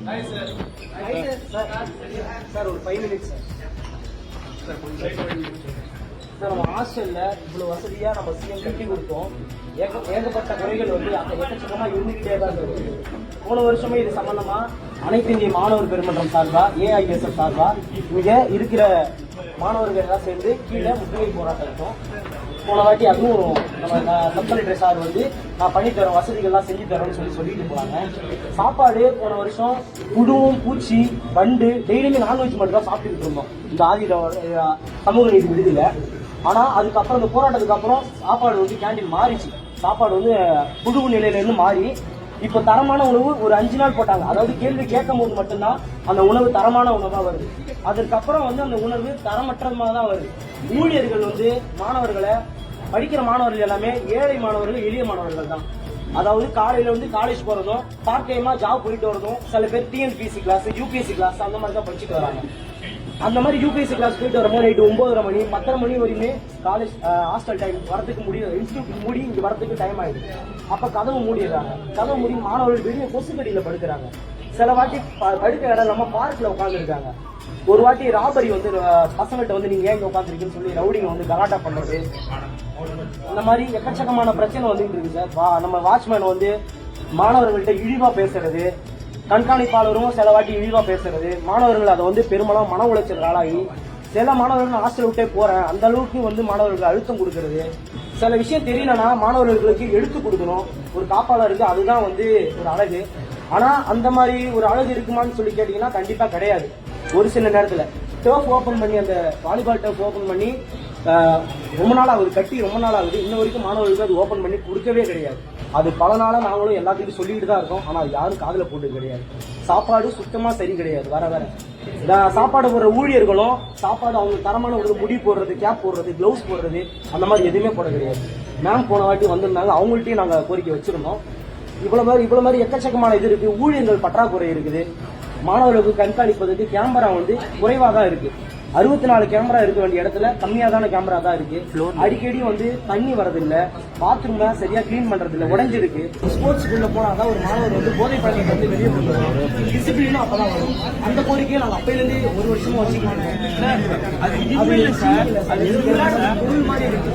Sir ஒரு 5 minutes sir நம்ம ஹாஸ்டல்ல இவ்வளவு வசதியா நம்ம சிஎம் கட்டி கொடுத்தோம். ஏகப்பட்ட குறைகள் வந்து அந்த எக்கச்சக்கமா இருந்துகிட்டே தான் இருக்கு. போன வருஷமே இது சம்பந்தமா அனைத்து இந்திய மாணவர் பெருமன்றம் சார்பா ஏஐஎஸ்எஃப் சார்பா இங்க இருக்கிற மாணவர்கள் எல்லாம் சேர்ந்து கீழே முற்றுகை போராட்டம் இருக்கும். போன வாட்டி அதுவும் நம்ம சப் கலெக்டர் சார் வந்து நான் பண்ணித்தரோம், வசதிகள்லாம் செஞ்சு தரோம்னு சொல்லிட்டு போனாங்க. சாப்பாடு போன வருஷம் புழுவும் பூச்சி வண்டு டெய்லியுமே நான்வெஜ் மட்டும் தான் சாப்பிட்டுட்டு இருந்தோம் இந்த ஆதிர சமூக நீதி விடுதியில. ஆனா அதுக்கப்புறம் இந்த போராட்டத்துக்கு அப்புறம் சாப்பாடு வந்து கேண்டீன் மாறிச்சு. சாப்பாடு வந்து புழுவு நிலையில இருந்து மாறி இப்போ தரமான உணவு ஒரு 5 நாள் போட்டாங்க. அதாவது கேள்வி கேட்கும் போது மட்டும்தான் அந்த உணவு தரமான உணவா வருது. அதற்கப்புறம் வந்து அந்த உணவு தரமற்றமாக தான் வருது. ஊழியர்கள் வந்து மாணவர்களை படிக்கிற மாணவர்கள் எல்லாமே ஏழை மாணவர்கள், எளிய மாணவர்கள் தான். அதாவது காலையில வந்து காலேஜ் போறதும் பார்ட் டைமா ஜாப் போயிட்டு வரதும், சில பேர் டிஎன்பிஎஸ்சி கிளாஸ் யூபிஎஸ்சி கிளாஸ் அந்த மாதிரி தான் படிச்சுட்டு வராங்க. அந்த மாதிரி யூபிஎஸ்சி கிளாஸ் போயிட்டு வரும்போது நைட்டு 9:30 மணி 10:30 மணி வரையுமே காலேஜ் ஹாஸ்டல் டைம் வரதுக்கு முடியும். இன்ஸ்டியூட் மூடி இங்க வரதுக்கு டைம் ஆயிடுது. அப்ப கதவு மூடிடுறாங்க. கதவு மூடி மாணவர்கள் வெளியே கொசுக்கடியில படுக்கிறாங்க. சில வாட்டி படுக்க இடம் இல்லாம பார்க்ல உட்காந்துருக்காங்க. ஒரு வாட்டி ராபரி வந்து பசங்கள்கிட்ட வந்து நீங்க ஏங்க உட்காந்துருக்குன்னு சொல்லி ரவுடிங்க வந்து கலாட்டா பண்றது, இந்த மாதிரி எக்கச்சக்கமான பிரச்சனை வந்துட்டு இருக்கு சார். நம்ம வாட்ச்மேன் வந்து மாணவர்கள்ட்ட இழிவா பேசுறது, கண்காணிப்பாளரும் சில வாட்டி இழிவா பேசுறது, மாணவர்கள் அதை வந்து பெரும்பாலும் மன உளைச்சல் ஆளாகி சில மாணவர்கள் ஹாஸ்டல் விட்டே போறேன் அந்த அளவுக்கு வந்து மாணவர்களுக்கு அழுத்தம் கொடுக்கறது. சில விஷயம் தெரியலன்னா மாணவர்களுக்கு எடுத்து கொடுக்கணும். ஒரு காப்பாளருக்கு அதுதான் வந்து ஒரு அழகு. ஆனா அந்த மாதிரி ஒரு அழகு இருக்குமான்னு சொல்லி கேட்டீங்கன்னா கண்டிப்பா கிடையாது. ஒரு சில நேரத்துல டர்ஃப் ஓபன் பண்ணி அந்த வாலிபால் டர்ஃப் ஓபன் பண்ணி ரொம்ப நாள் ஆகுது, கட்டி ரொம்ப நாள் ஆகுது. இன்ன வரைக்கும் மாணவர்களுக்கு அது ஓபன் பண்ணி கொடுக்கவே கிடையாது. அது பல நாளா நாங்களும் எல்லாத்துக்கும் சொல்லிட்டு தான் இருக்கோம். ஆனா யாரும் காதுல போட்டு கிடையாது. சாப்பாடு சுத்தமா சரி கிடையாது. வர சாப்பாடு போடுற ஊழியர்களும் சாப்பாடு அவங்க தரமான ஒரு முடி போடுறது, கேப் போடுறது, கிளவுஸ் போடுறது அந்த மாதிரி எதுவுமே போட கிடையாது. மேம் போன வாட்டி வந்திருந்தாங்க, அவங்கள்ட்டையும் நாங்க கோரிக்கை வச்சிருந்தோம். இவ்வளவு மாதிரி எக்கச்சக்கமான இது இருக்கு. ஊழியர்கள் பற்றாக்குறை இருக்குது. மாணவர்களுக்கு கண்காணிப்பதற்கு கேமரா வந்து குறைவா தான் இருக்கு. 64 கேமரா இருக்க வேண்டிய இடத்துல கம்மியாதான கேமரா தான் இருக்கு. அடிக்கடி வந்து தண்ணி வரதில்லை, பாத்ரூம் சரியா கிளீன் பண்றது இல்லை, உடஞ்சிருக்கு. ஸ்போர்ட்ஸ் குள்ள போனாதான் ஒரு மாணவர் வந்து போதை பழக்கத்தை வந்து வெளியே கொண்டு வரும். டிசிப்ளினும் அப்பதான் வரும். அந்த கோரிக்கையை நாங்கள் அப்பையில இருந்து ஒரு வருஷமா வச்சுக்கலாம். பொருள் மாதிரி இருக்கு.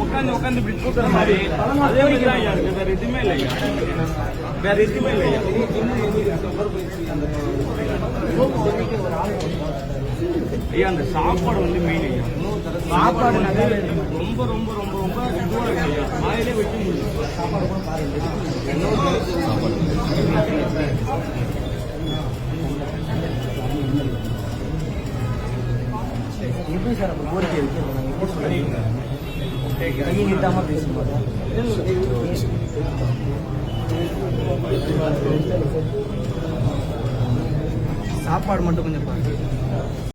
உட்காந்து இப்படி கூட்டுற மாதிரி வேற எதுவுமே இல்லையா? வேற எதுவுமே இல்லையா? ஐயா அந்த சாப்பாடு வந்து மெயின் ஐயா. சாப்பாடு ரொம்ப ரொம்ப ரொம்ப ரொம்ப இதுவாக இருக்கு ஐயா. வாயிலே வைக்க முடியும். சாப்பாடு கூட பாருங்க. எப்படி சார் அப்போ கோரிக்கை வைக்கிறோம்? எப்படி சொல்றீங்க? கையிட்டாம பேசும்போது சாப்பாடு மட்டும் கொஞ்சம் பாருங்க.